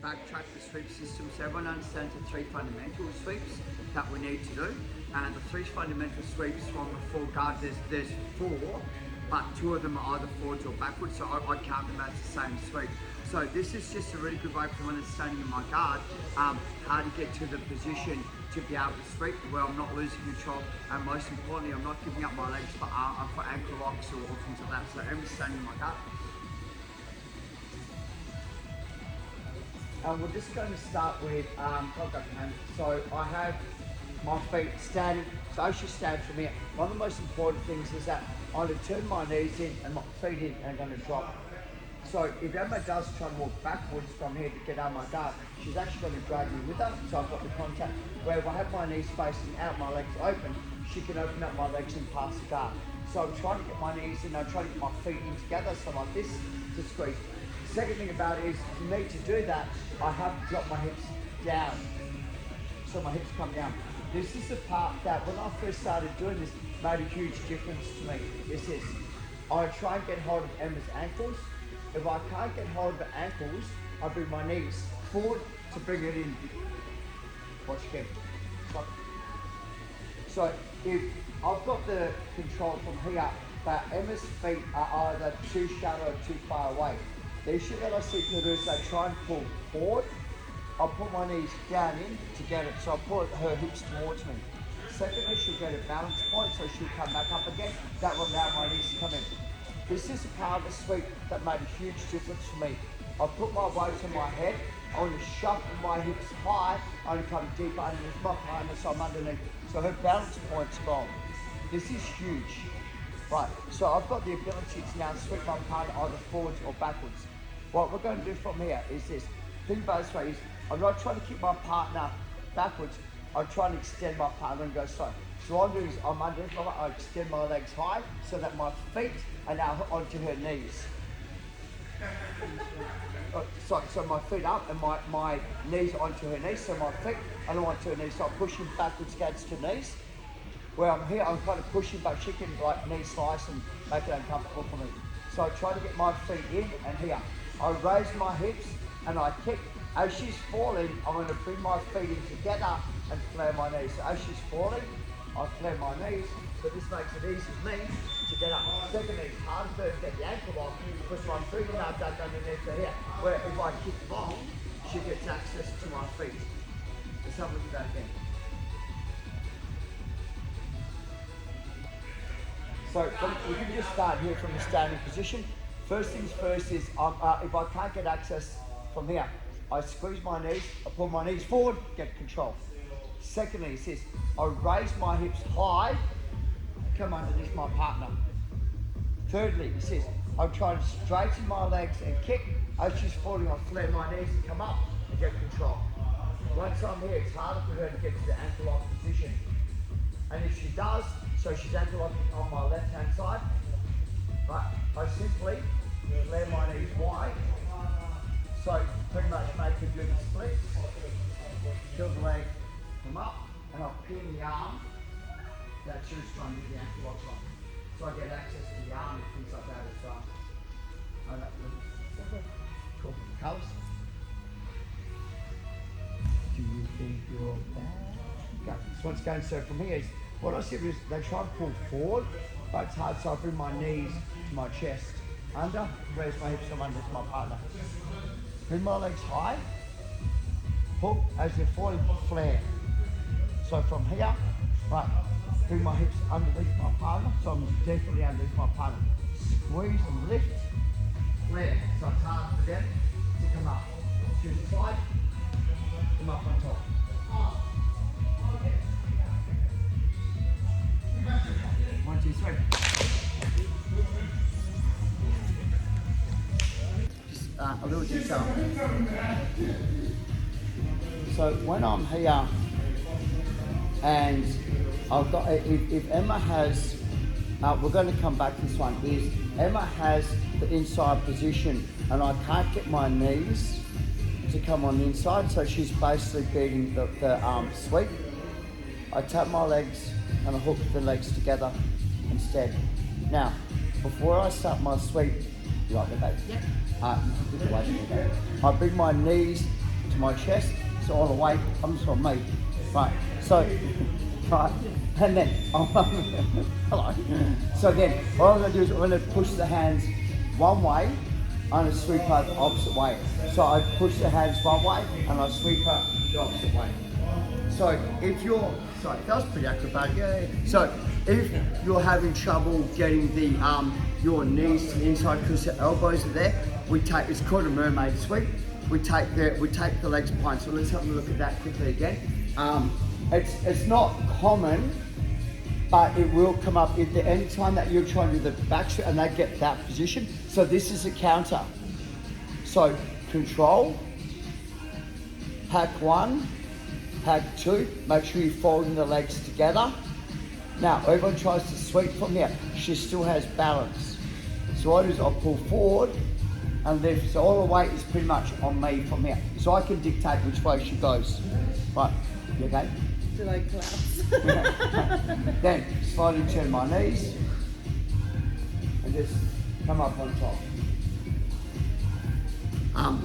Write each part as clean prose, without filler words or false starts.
backtrack the sweep system so everyone understands the three fundamental sweeps that we need to do. And the three fundamental sweeps from the full guard, there's four, but two of them are either forwards or backwards, so I count them as the same sweep. So this is just a really good way from understanding in my guard how to get to the position to be able to sweep where I'm not losing control, and most importantly, I'm not giving up my legs for ankle locks or things like that. So understanding in my guard. We're just going to start with contact hand. So I have my feet standing, so I should stand from here. One of the most important things is that I'm going to turn my knees in and my feet in and I'm going to drop. So if Emma does try to walk backwards from here to get out my guard, she's actually going to drag me with her, so I've got the contact. Where if I have my knees facing out, my legs open, she can open up my legs and pass the guard. So I'm trying to get my knees in, I'm trying to get my feet in together, so like this, to squeeze. The second thing about it is, for me to do that, I have to drop my hips down. So my hips come down. This is the part that when I first started doing this, made a huge difference to me. Is this. I try and get hold of Emma's ankles. If I can't get hold of the ankles, I bring my knees forward to bring it in. Watch again. So if I've got the control from here, but Emma's feet are either too shallow or too far away. The issue that I see to do is I try and pull forward. I'll put my knees down in to get it, so I'll put her hips towards me. Secondly, she'll get a balance point, so she'll come back up again. That will allow my knees to come in. This is a part of the sweep that made a huge difference for me. I put my weight on my head, I want to shuffle my hips high, I want to come deeper underneath my partner, so I'm underneath. So her balance point's gone. This is huge. Right, so I've got the ability to now sweep my partner either forwards or backwards. What we're going to do from here is this. Think both ways. I'm not trying to keep my partner backwards, I'm trying to extend my partner and go slow. So what I'm doing is I'm underneath my, I extend my legs high so that my feet are now onto her knees. So my feet up and my knees onto her knees, so my feet are onto her knees, so I'm pushing backwards against her knees. Where I'm here, I'm kind of pushing back, she can like knee slice and make it uncomfortable for me. So I try to get my feet in and here. I raise my hips and I kick. As she's falling, I'm going to bring my feet in together and flare my knees. So as she's falling, I flare my knees, so this makes it easy for me to get up. Secondly, it's hard for her to get the ankle off because my feet are now ducked underneath her here. Where if I kick long, she gets access to my feet. Let's have a look at that again. So we can just start here from the standing position. First things first is if I can't get access from here, I squeeze my knees, I pull my knees forward, get control. Secondly, is this, I raise my hips high, come underneath my partner. Thirdly, is this, I'm trying to straighten my legs and kick. As she's falling, I flare my knees and come up and get control. Once I'm here, it's harder for her to get to the ankle lock position. And if she does, so she's ankle locking on my left-hand side, right, I simply flare my knees wide. So pretty much make her do the split, kill the leg, come up, and I'll pin the arm that she was trying to get the ankle lock on. So I get access to the arm and things like that as well. Cool. Colours? Do you think you're bad? Okay. So once again, so from here, what I said is they try to pull forward, but it's hard, so I bring my knees to my chest. Under, raise my hips, I'm under to my partner. Bring my legs high, hook, as they're falling, flare. So from here, right, bring my hips underneath my partner, so I'm definitely underneath my partner. Squeeze and lift, flare. So it's hard for them to come up. To the side, come up on top. 1, 2, 3. Just a little detail. So when I'm here and I've got, if Emma has, we're going to come back to this one, is Emma has the inside position and I can't get my knees to come on the inside, so she's basically beating the sweep. I tap my legs and I hook the legs together instead. Now, before I start my sweep, you like the back? Yeah. I bring my knees to my chest, so all the weight comes from me. Right, so, right, and then, hello. So then, what I'm gonna do is I'm gonna push the hands one way, I'm gonna sweep her the opposite way. So I push the hands one way, and I sweep her the opposite way. So if you're, sorry, that was pretty acrobatic, yeah. So if you're having trouble getting the your knees to the inside because the elbows are there, we take, it's called a mermaid sweep. We take the legs behind. So let's have a look at that quickly again. It's not common, but it will come up if the any time that you're trying to do the back sweep and they get that position. So this is a counter. So control, pack one, pack two, make sure you're folding the legs together. Now, everyone tries to sweep from here. She still has balance. So what I do is I'll pull forward and lift. So all the weight is pretty much on me from here. So I can dictate which way she goes. Right, you okay? Do I collapse? Then slowly turn my knees and just come up on top.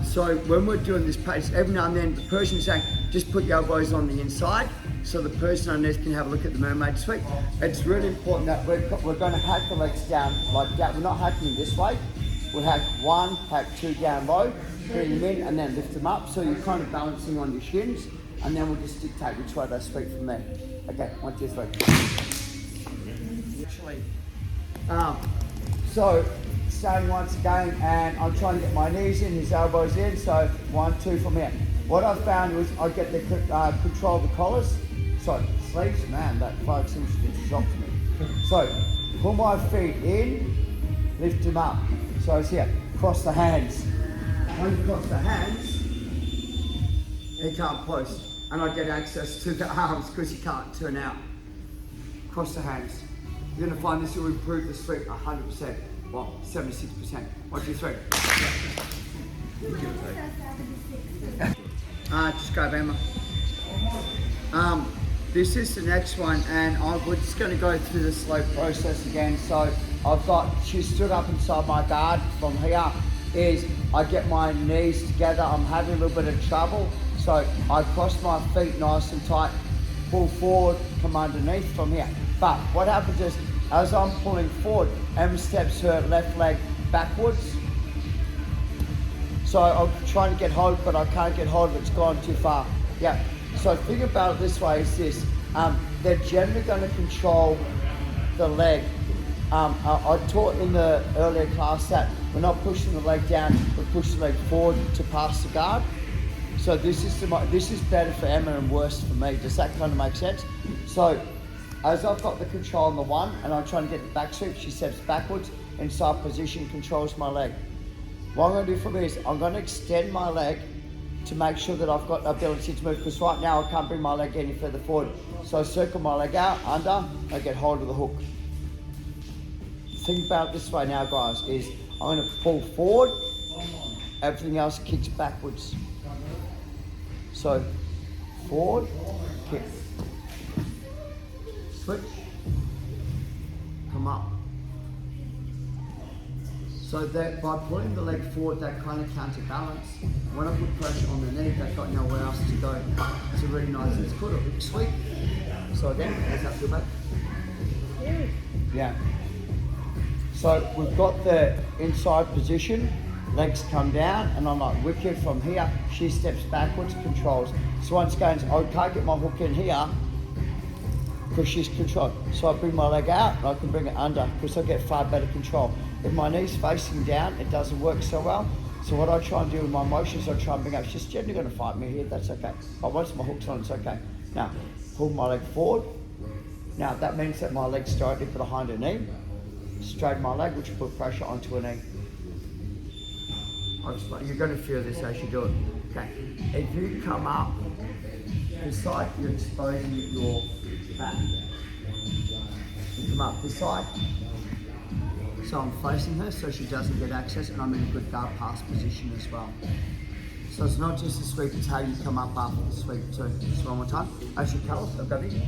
So when we're doing this pace, every now and then the person is saying, just put your elbows on the inside so the person underneath can have a look at the mermaid sweep. It's really important that we're going to hack the legs down like that. We're not hacking this way. We'll hack one, hack two down low, bring them in and then lift them up. So you're kind of balancing on your shins and then we'll just dictate which way they sweep from there. Okay, 1, 2, 3. Actually, so starting once again, and I'm trying to get my knees in, his elbows in, so 1, 2 from here. What I found was I get the control of the collars, so sleeves, man, that flow seems to be shocked to me. So, pull my feet in, lift them up. So it's here, cross the hands. When you cross the hands, he can't post, and I get access to the arms because he can't turn out. Cross the hands. You're going to find this will improve the sweep 100%. Well, 76%. 1, 2, 3. Just grab Emma. This is the next one, and we're just going to go through the slow process again. So she stood up inside my guard from here. I get my knees together. I'm having a little bit of trouble, so I cross my feet nice and tight, pull forward, come underneath from here. But what happens is, as I'm pulling forward, Emma steps her left leg backwards. So I'm trying to get hold, but I can't get hold of it, it's gone too far. Yeah, so think about it this way, is this. They're generally going to control the leg. I taught in the earlier class that we're not pushing the leg down, we're pushing the leg forward to pass the guard. So this is better for Emma and worse for me. Does that kind of make sense? So, as I've got the control on the one and I'm trying to get the back sweep, she steps backwards, inside position, controls my leg. What I'm going to do from here is I'm going to extend my leg to make sure that I've got the ability to move, because right now I can't bring my leg any further forward. So I circle my leg out, under, I get hold of the hook. Think about it this way now, guys, is I'm going to pull forward, everything else kicks backwards. So, forward, kick. Switch, come up. So that by pulling the leg forward, that kind of counterbalance. When I put pressure on the knee, they've got nowhere else to go. It's a really nice, it's called a hook sweep. So again, how's that feel back? Yeah. So we've got the inside position, legs come down, and I'm like whip it from here. She steps backwards, controls. So once again, I can't get my hook in here, because she's controlled. So I bring my leg out and I can bring it under because I get far better control. If my knee's facing down, it doesn't work so well. So what I try and do with my motions, I try and bring up, she's generally going to fight me here, that's okay. But once my hook's on, it's okay. Now, pull my leg forward. Now that means that my leg's directly behind her knee. Straighten my leg, which will put pressure onto her knee. You're going to feel this as you do it. Okay, if you come up, this side, you're exposing your back. You come up this side, so I'm facing her so she doesn't get access, and I'm in a good guard pass position as well. So it's not just a sweep, it's how you come up after the sweep too. Just one more time. Actually, Carlos, I've got you.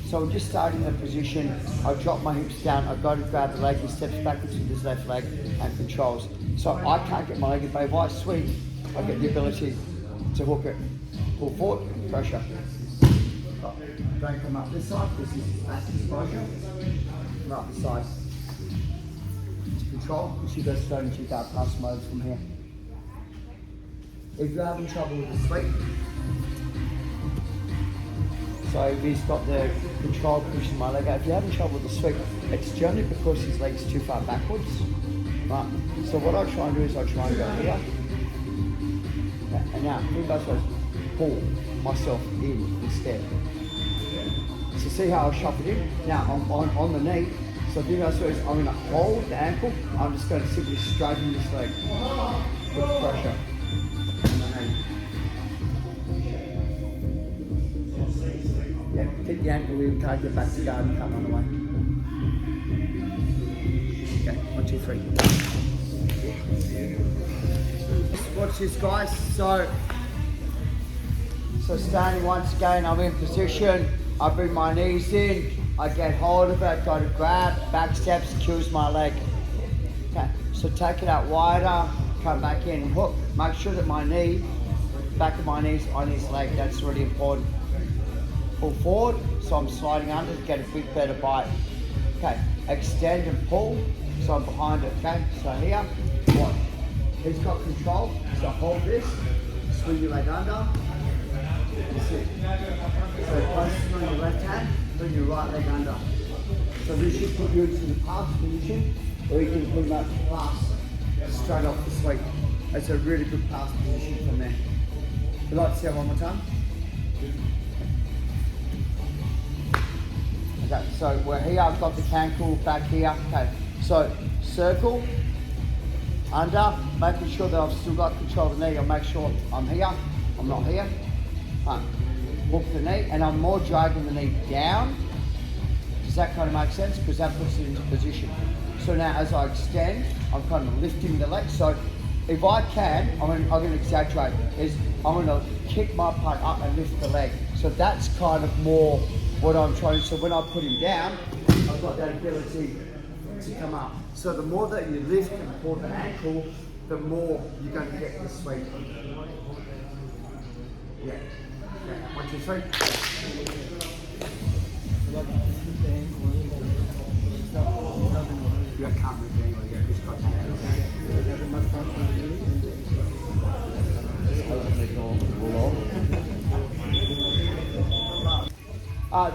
So we're just starting the position. I drop my hips down, I've got to grab the leg, he steps backwards with his left leg and controls. So I can't get my leg in, but if I sweep, I get the ability to hook it, pull forward, pressure. Don't come up this side, this is back exposure. Come up this side. Control, and she goes straight into guard pass mode from here. If you're having trouble with the sweep, so if he's got the control pushing my leg out, if you're having trouble with the sweep, it's generally because his leg's too far backwards. Right. So what I try and do is I try and go here. And now, think about this, pull myself in instead. So see how I shove it in? Now I'm on the knee. So think about this, I'm going to hold the ankle. I'm just going to simply straighten this leg. Put pressure on the knee. Yeah, keep the ankle in, can't get back to guard and come on the way. Okay, 1, 2, 3. Watch this, guys. So standing once again, I'm in position. I bring my knees in. I get hold of it, go to grab, back step, secures my leg. Okay, so take it out wider, come back in and hook. Make sure that my knee, back of my knee's on his leg, that's really important. Pull forward, so I'm sliding under to get a bit better bite. Okay, extend and pull, so I'm behind it, okay? So here, watch. He's got control, so hold this, swing your leg under, that's it. So focusing on your left hand, bring your right leg under. So this should put you into the pass position, or you can pretty much pass straight off the sweep. It's a really good pass position from there. Would you like to see it one more time? Okay, so we're here, I've got the cankle back here. Okay, so circle, under, making sure that I've still got control of the knee. I'll make sure I'm here, I'm not here. Hook the knee, and I'm more dragging the knee down. Does that kind of make sense? Because that puts it into position. So now as I extend, I'm kind of lifting the leg. So if I can, I'm going to exaggerate, is I'm going to kick my punt up and lift the leg. So that's kind of more what I'm trying to, so when I put him down, I've got that ability to come up. So the more that you lift and pull the ankle, the more you're going to get the sweep. Yeah. 1, 2, 3. You can't move anyway, yeah, it's got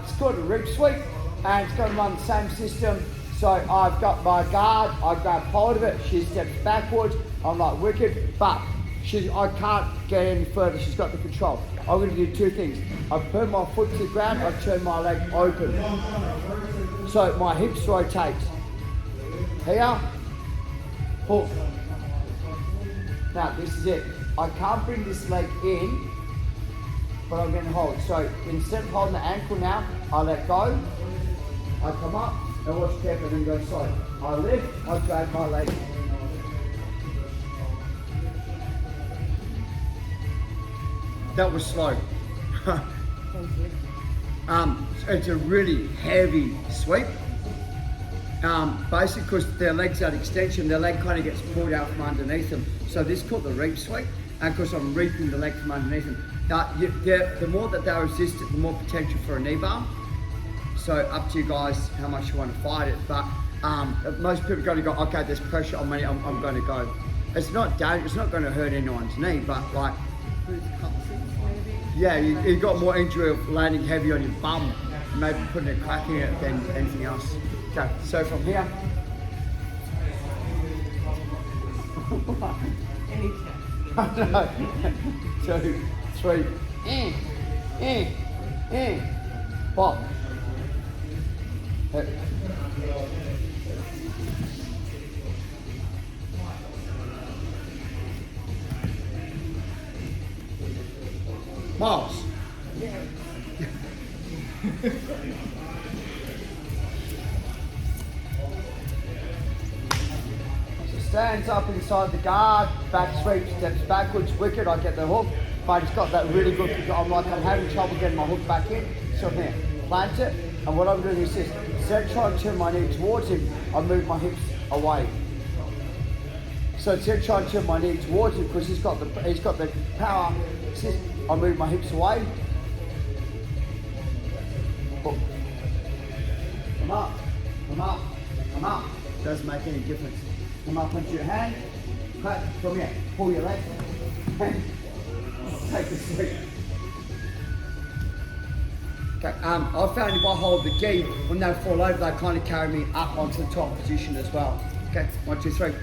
it's called a rib sweep, and it's going to run the same system. So I've got my guard, I grab hold of it, she steps backwards, I'm like wicked, but I can't get any further, she's got the control. I'm going to do two things. I put my foot to the ground, I turn my leg open. So my hips rotate. Here, hook. Now this is it. I can't bring this leg in, but I'm going to hold. So instead of holding the ankle now, I let go, I come up, and watch carefully and go side. I lift, I drag my leg. That was slow. It's a really heavy sweep. Basically because their leg's at extension, their leg kind of gets pulled out from underneath them. So this is called the reap sweep, and because I'm reaping the leg from underneath them. The more that they resist it, the more potential for a knee bar. So up to you guys how much you want to fight it, but most people are going to go, okay, there's pressure on me, I'm going to go. It's not dangerous, it's not going to hurt anyone's knee, but like, yeah, you got more injury of landing heavy on your bum, maybe putting a crack in it than anything else. Okay, so from here. Two, three, pop. Miles. So stands up inside the guard, back sweep, steps backwards, wicked, I get the hook, but it's got that really good, I'm having trouble getting my hook back in, so I'm here, plant it, and what I'm doing is this, instead of trying to turn my knee towards him, I move my hips away. So to try and turn my knee towards him because he's got the power. See, I move my hips away. Hook. Come up, come up, come up. Doesn't make any difference. Come up onto your hand. Cut from here. Pull your leg. Take a seat. Okay, I found if I hold the gi, when they fall over, they kind of carry me up onto the top position as well. Okay, 1, 2, 3.